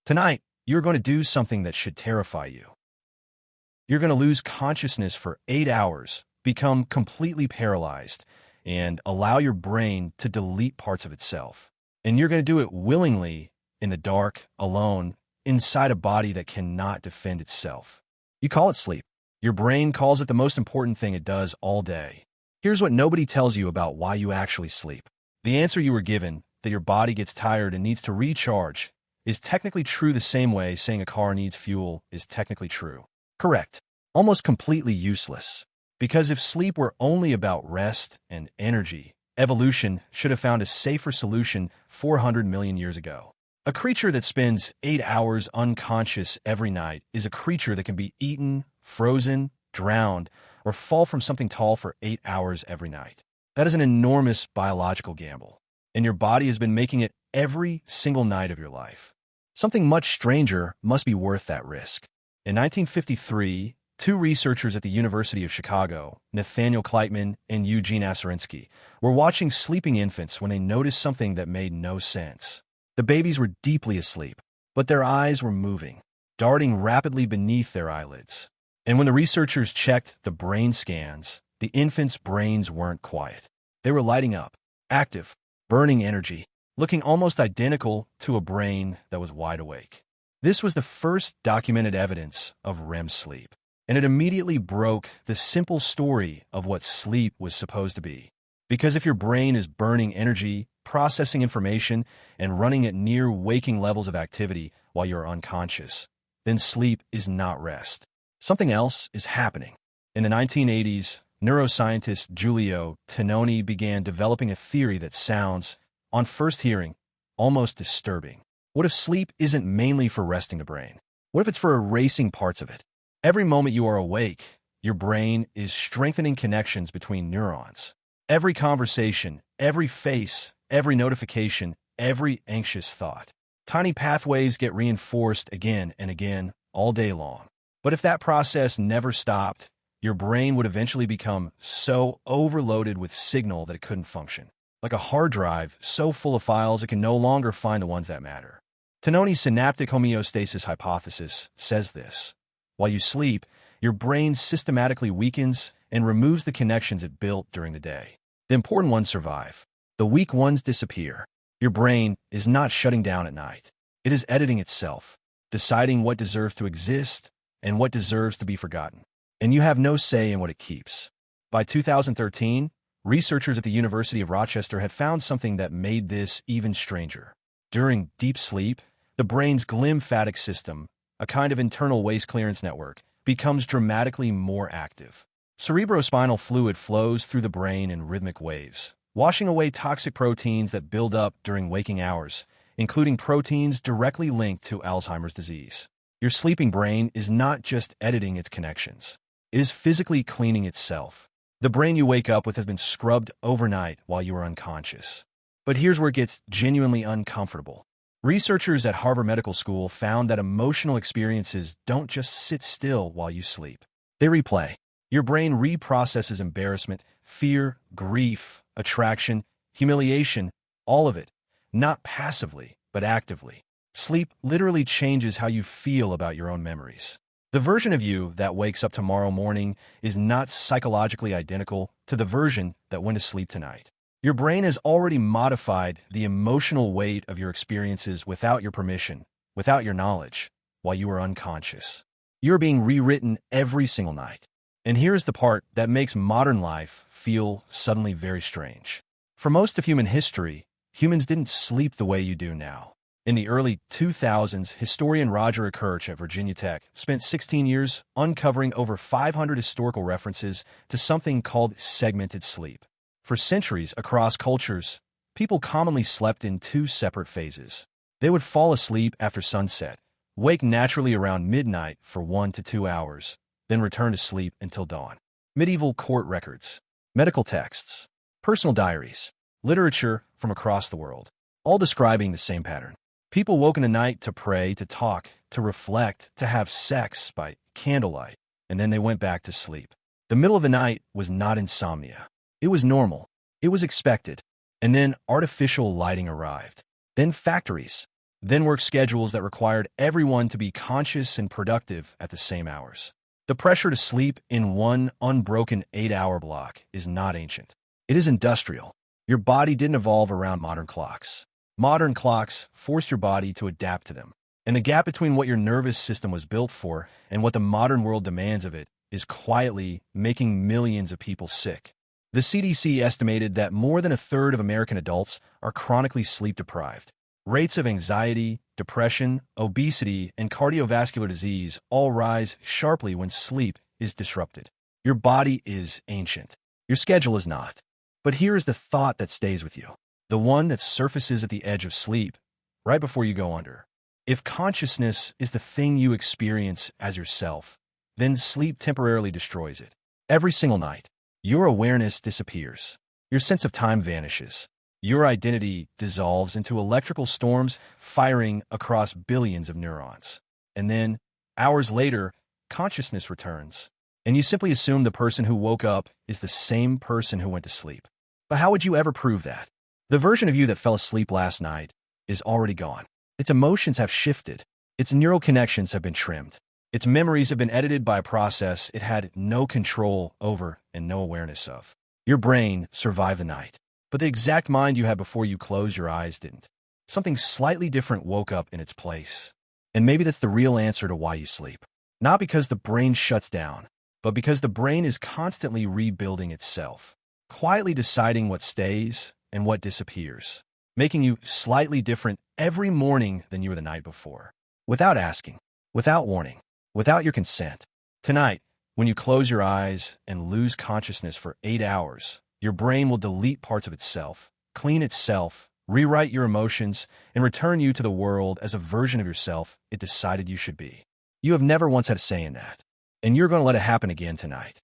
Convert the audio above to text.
Tonight, you're going to do something that should terrify you. You're going to lose consciousness for 8 hours, become completely paralyzed, and allow your brain to delete parts of itself. And you're going to do it willingly, in the dark, alone, inside a body that cannot defend itself. You call it sleep. Your brain calls it the most important thing it does all day. Here's what nobody tells you about why you actually sleep. The answer you were given, that your body gets tired and needs to recharge, is technically true the same way saying a car needs fuel is technically true. Correct. Almost completely useless. Because if sleep were only about rest and energy, evolution should have found a safer solution 400 million years ago. A creature that spends 8 hours unconscious every night is a creature that can be eaten, frozen, drowned, or fall from something tall for 8 hours every night. That is an enormous biological gamble, and your body has been making it every single night of your life. Something much stranger must be worth that risk. In 1953, two researchers at the University of Chicago, Nathaniel Kleitman and Eugene Aserinsky, were watching sleeping infants when they noticed something that made no sense. The babies were deeply asleep, but their eyes were moving, darting rapidly beneath their eyelids. And when the researchers checked the brain scans, the infants' brains weren't quiet. They were lighting up, active, burning energy, looking almost identical to a brain that was wide awake. This was the first documented evidence of REM sleep, and it immediately broke the simple story of what sleep was supposed to be. Because if your brain is burning energy, processing information, and running at near waking levels of activity while you're unconscious, then sleep is not rest. Something else is happening. In the 1980s, neuroscientist Giulio Tononi began developing a theory that sounds, on first hearing, almost disturbing. What if sleep isn't mainly for resting the brain? What if it's for erasing parts of it? Every moment you are awake, your brain is strengthening connections between neurons. Every conversation, every face, every notification, every anxious thought. Tiny pathways get reinforced again and again all day long. But if that process never stopped, your brain would eventually become so overloaded with signal that it couldn't function. Like a hard drive so full of files it can no longer find the ones that matter. Tononi's synaptic homeostasis hypothesis says this. While you sleep, your brain systematically weakens and removes the connections it built during the day. The important ones survive. The weak ones disappear. Your brain is not shutting down at night. It is editing itself, deciding what deserves to exist and what deserves to be forgotten. And you have no say in what it keeps. By 2013, researchers at the University of Rochester had found something that made this even stranger. During deep sleep, the brain's glymphatic system, a kind of internal waste clearance network, becomes dramatically more active. Cerebrospinal fluid flows through the brain in rhythmic waves, washing away toxic proteins that build up during waking hours, including proteins directly linked to Alzheimer's disease. Your sleeping brain is not just editing its connections. It is physically cleaning itself. The brain you wake up with has been scrubbed overnight while you are unconscious. But here's where it gets genuinely uncomfortable. Researchers at Harvard Medical School found that emotional experiences don't just sit still while you sleep. They replay. Your brain reprocesses embarrassment, fear, grief, attraction, humiliation, all of it, not passively, but actively. Sleep literally changes how you feel about your own memories. The version of you that wakes up tomorrow morning is not psychologically identical to the version that went to sleep tonight. Your brain has already modified the emotional weight of your experiences without your permission, without your knowledge, while you are unconscious. You're being rewritten every single night. And here's the part that makes modern life feel suddenly very strange. For most of human history, humans didn't sleep the way you do now. In the early 2000s, historian Roger Kirch at Virginia Tech spent 16 years uncovering over 500 historical references to something called segmented sleep. For centuries across cultures, people commonly slept in two separate phases. They would fall asleep after sunset, wake naturally around midnight for 1 to 2 hours, then return to sleep until dawn. Medieval court records, medical texts, personal diaries, literature from across the world, all describing the same pattern. People woke in the night to pray, to talk, to reflect, to have sex by candlelight, and then they went back to sleep. The middle of the night was not insomnia. It was normal. It was expected. And then artificial lighting arrived. Then factories. then work schedules that required everyone to be conscious and productive at the same hours. The pressure to sleep in one unbroken 8-hour block is not ancient. It is industrial. Your body didn't evolve around modern clocks. Modern clocks forced your body to adapt to them. And the gap between what your nervous system was built for and what the modern world demands of it is quietly making millions of people sick. The CDC estimated that more than a third of American adults are chronically sleep-deprived. Rates of anxiety, depression, obesity, and cardiovascular disease all rise sharply when sleep is disrupted. Your body is ancient. Your schedule is not. But here is the thought that stays with you, the one that surfaces at the edge of sleep, right before you go under. If consciousness is the thing you experience as yourself, then sleep temporarily destroys it. Every single night, your awareness disappears. Your sense of time vanishes. Your identity dissolves into electrical storms firing across billions of neurons. And then, hours later, consciousness returns. And you simply assume the person who woke up is the same person who went to sleep. But how would you ever prove that? The version of you that fell asleep last night is already gone. Its emotions have shifted. Its neural connections have been trimmed. Its memories have been edited by a process it had no control over and no awareness of. Your brain survived the night, but the exact mind you had before you closed your eyes didn't. Something slightly different woke up in its place. And maybe that's the real answer to why you sleep. Not because the brain shuts down, but because the brain is constantly rebuilding itself, quietly deciding what stays and what disappears, making you slightly different every morning than you were the night before, without asking, without warning, without your consent. Tonight, when you close your eyes and lose consciousness for 8 hours, your brain will delete parts of itself, clean itself, rewrite your emotions, and return you to the world as a version of yourself it decided you should be. You have never once had a say in that, and you're going to let it happen again tonight.